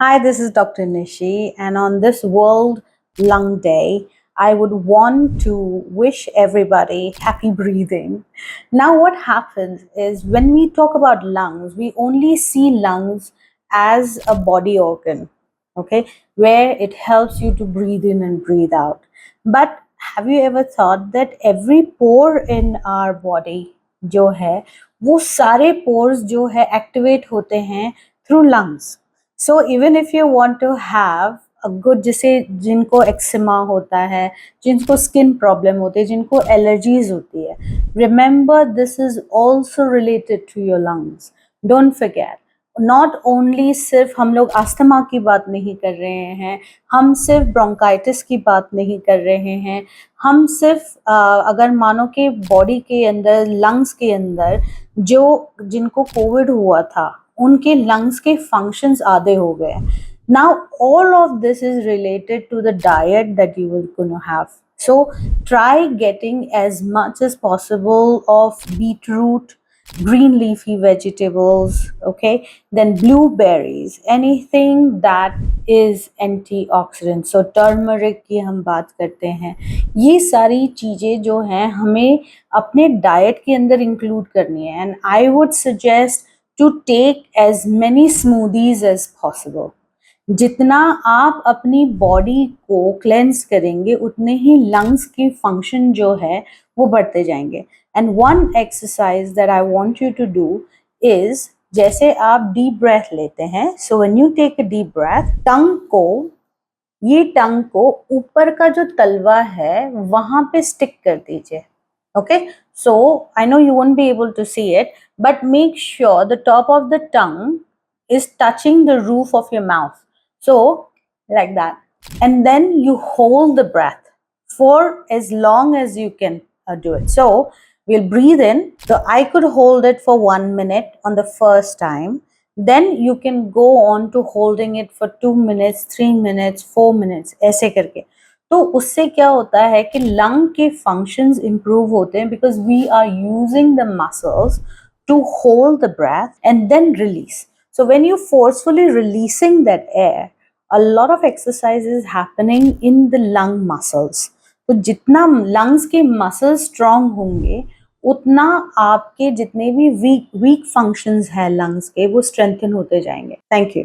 Hi, this is Dr. Nishi, and on this World Lung Day, I would want to wish everybody happy breathing. Now, what happens is when we talk about lungs, we only see lungs as a body organ, okay, where it helps you to breathe in and breathe out. But have you ever thought that every pore in our body जो है वो सारे pores जो है activate होते हैं through lungs. So even if you want to have a good, जैसे जिनको एक्सिमा होता है, जिनको स्किन प्रॉब्लम होती है, जिनको एलर्जीज होती है, remember this is also related to your lungs. Don't forget, not only सिर्फ हम लोग अस्थमा की बात नहीं कर रहे हैं, हम सिर्फ ब्रोंकाइटिस की बात नहीं कर रहे हैं, हम सिर्फ अगर मानो कि बॉडी के अंदर, लंग्स के अंदर जो जिनको कोविड हुआ था उनके लंग्स के फंक्शंस आधे हो गए. Now all of this is related to the diet that you will gonna have. So try getting as much as possible of beetroot, green leafy vegetables, okay, then blueberries, anything that is antioxidant. So turmeric की हम बात करते हैं, ये सारी चीज़ें जो हैं हमें अपने डाइट के अंदर इंक्लूड करनी है. And I would suggest to take as many smoothies as possible. जितना आप अपनी बॉडी को क्लेंस करेंगे उतने ही लंग्स की फंक्शन जो है वो बढ़ते जाएंगे. And one exercise that I want you to do is, जैसे आप डीप ब्रेथ लेते हैं, so when you take a deep breath, tongue को ऊपर का जो तलवा है वहां पे स्टिक कर दीजिए. Okay, so I know you won't be able to see it, but make sure the top of the tongue is touching the roof of your mouth. So like that, and then you hold the breath for as long as you can do it. So we'll breathe in. So I could hold it for 1 minute on the first time. Then you can go on to holding it for 2 minutes, 3 minutes, 4 minutes, ऐसे करके. तो उससे क्या होता है कि lung के functions improve होते हैं, because we are using the muscles to hold the breath and then release. So when you forcefully releasing that air, a lot of exercise is happening in the lung muscles. तो जितना lungs के muscles strong होंगे उतना आपके जितने भी week functions हैं lungs के वो स्ट्रेंथन होते जाएंगे. Thank you.